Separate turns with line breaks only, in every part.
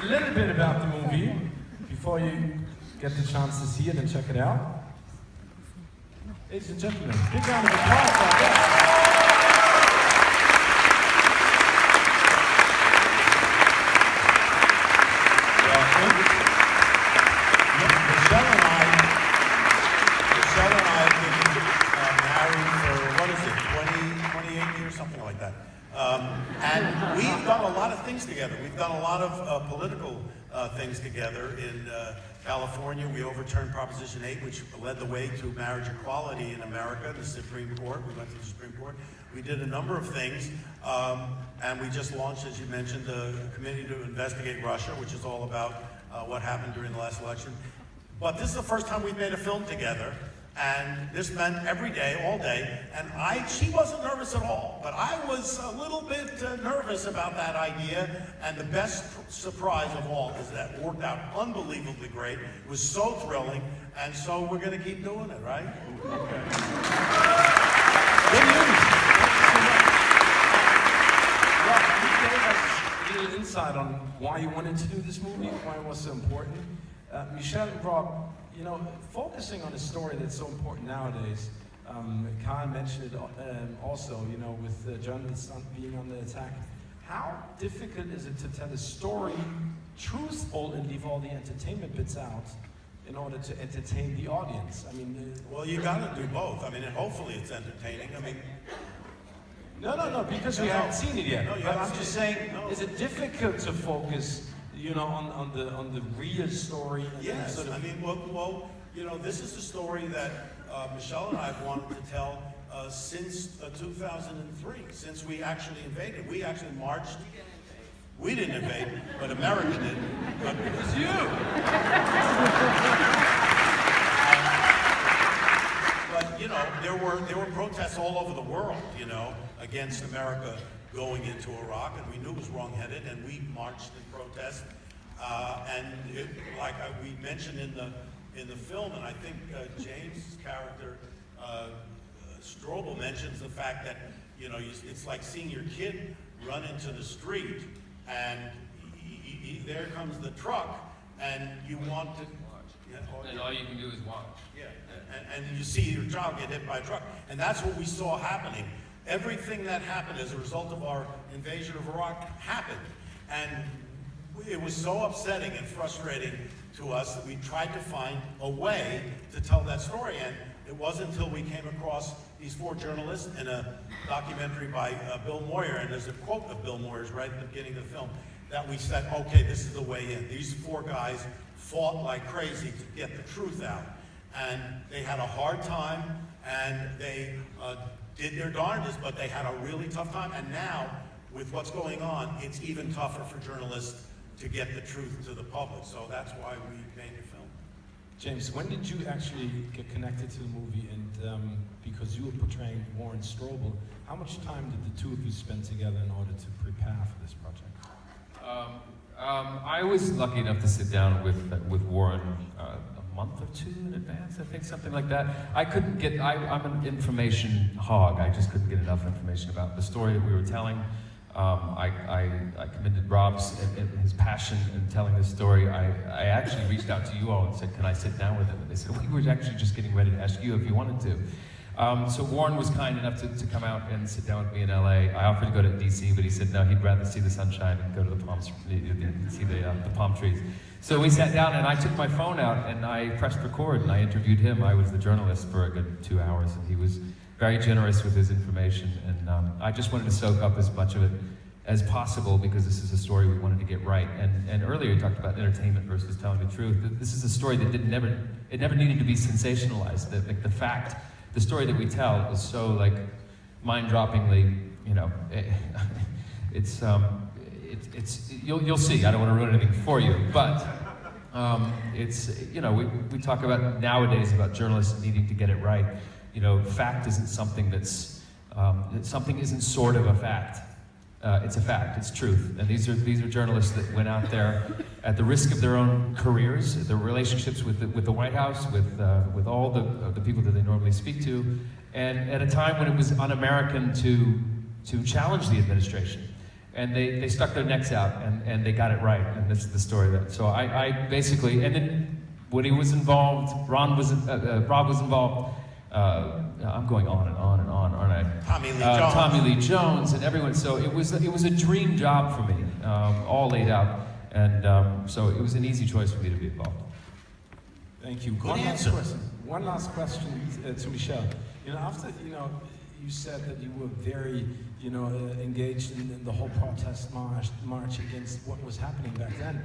a little bit about the movie before you get the chance to see it and check it out. Ladies and gentlemen, big round of applause for our guests.
And we've done a lot of things together. We've done a lot of political things together. In California, we overturned Proposition 8, which led the way to marriage equality in America, the Supreme Court. We went to the Supreme Court. We did a number of things. And we just launched, as you mentioned, a committee to investigate Russia, which is all about what happened during the last election. But this is the first time we've made a film together. And this meant every day, all day, and she wasn't nervous at all, but I was a little bit nervous about that idea, and the best surprise of all is that it worked out unbelievably great. It was so thrilling, and so we're going to keep doing it, right? Okay. Good news.
Rob, you gave us a little insight on why you wanted to do this movie, why it was so important. Michelle and Rob, you know, focusing on a story that's so important nowadays, Khan mentioned it also, you know, with journalists being under attack. How difficult is it to tell a story truthful and leave all the entertainment bits out in order to entertain the audience? I mean,
well, you got to do both. I mean, and hopefully it's entertaining. I mean,
no, because we haven't seen it yet.
No,
but I'm just saying, is it difficult to focus, you know, on the real story?
Yes, sort of... I mean, well, you know, this is a story that Michelle and I have wanted to tell since 2003, since we actually invaded. We actually marched. We didn't invade, but America did.
It was you!
But, you know, there were protests all over the world, you know, against America going into Iraq, and we knew it was wrong-headed, and we marched in protest. And it, like we mentioned in the film, and I think James' character, Strobel, mentions the fact that, you know, it's like seeing your kid run into the street, and there comes the truck, and you want to...
And all you can do is watch.
Yeah, and you see your child get hit by a truck. And that's what we saw happening. Everything that happened as a result of our invasion of Iraq happened. And it was so upsetting and frustrating to us that we tried to find a way to tell that story. And it wasn't until we came across these four journalists in a documentary by Bill Moyer, and there's a quote of Bill Moyer's right at the beginning of the film, that we said, okay, this is the way in. These four guys fought like crazy to get the truth out. And they had a hard time, and they did their darndest, but they had a really tough time. And now, with what's going on, it's even tougher for journalists to get the truth to the public. So that's why we made the film.
James, when did you actually get connected to the movie? And because you were portraying Warren Strobel, how much time did the two of you spend together in order to prepare for this project?
I was lucky enough to sit down with Warren a month or two in advance, I think, something like that. I couldn't get, I'm an information hog. I just couldn't get enough information about the story that we were telling. I commended Rob's and his passion in telling this story. I actually reached out to you all and said, can I sit down with him? And they said, we were actually just getting ready to ask you if you wanted to. So Warren was kind enough to come out and sit down with me in LA. I offered to go to DC, but he said no, he'd rather see the sunshine and go to the palms, see the palm trees. So we sat down, and I took my phone out and I pressed record and I interviewed him. I was the journalist for a good 2 hours, and he was very generous with his information. And I just wanted to soak up as much of it as possible, because this is a story we wanted to get right. And earlier you talked about entertainment versus telling the truth. This is a story that never needed to be sensationalized. The story that we tell is so like mind-droppingly, you know, you'll see. I don't want to ruin anything for you, but it's, you know, we talk about nowadays about journalists needing to get it right. You know, fact isn't something that's something isn't sort of a fact. It's a fact. It's truth. And these are journalists that went out there at the risk of their own careers, their relationships with the White House, with all the people that they normally speak to, and at a time when it was un-American to challenge the administration. And they stuck their necks out, and they got it right, and this is the story of that. So I basically, and then Woody was involved, Rob was involved, I'm going on and on and on, aren't I? Tommy Lee Jones and everyone. So it was a dream job for me, all laid out, and so it was an easy choice for me to be involved.
Thank you. One last question to Michelle. After you said that you were very engaged in the whole protest march against what was happening back then.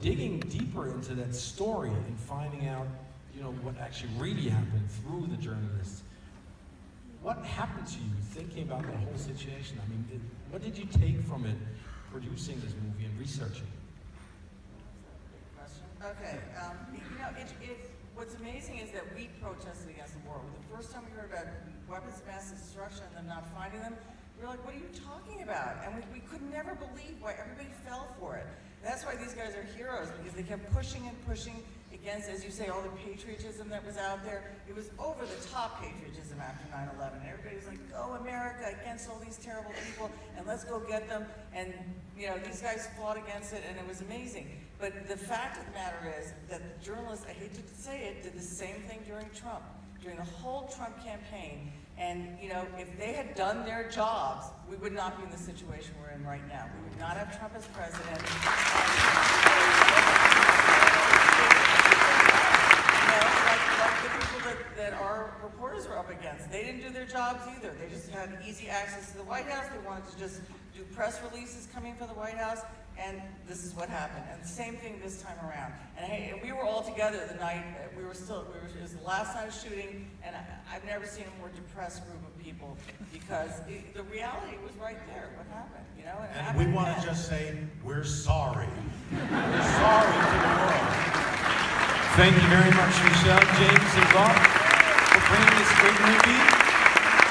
Digging deeper into that story and finding out what actually really happened through the journalists. What happened to you thinking about that whole situation? I mean, what did you take from it, producing this movie and researching?
Okay, what's amazing is that we protested against the war. The first time we heard about weapons of mass destruction and them not finding them, we were like, what are you talking about? And we could never believe why everybody fell for it. And that's why these guys are heroes, because they kept pushing and pushing against, as you say, all the patriotism that was out there. It was over-the-top patriotism after 9/11. Everybody was like, go America, against all these terrible people, and let's go get them. And these guys fought against it, and it was amazing. But the fact of the matter is that the journalists, I hate to say it, did the same thing during Trump, during the whole Trump campaign. And if they had done their jobs, we would not be in the situation we're in right now. We would not have Trump as president. Like the people that our reporters were up against. They didn't do their jobs either. They just had easy access to the White House. They wanted to just do press releases coming from the White House. And this is what happened. And the same thing this time around. And we were all together the night, it was the last night of shooting, and I've never seen a more depressed group of people, because the reality was right there, what happened,
And we want to just say, we're sorry. We're sorry to the world.
Thank you very much, Michelle, James, and Rob, for bringing this great movie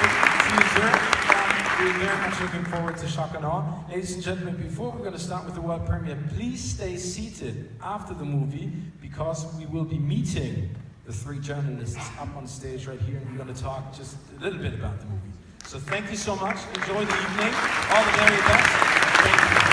to Zurich. We're very much looking forward to Shock and Awe. Ladies and gentlemen, before we're going to start with the world premiere, please stay seated after the movie, because we will be meeting the three journalists up on stage right here, and we're going to talk just a little bit about the movie. So thank you so much. Enjoy the evening. All the very best. Thank you.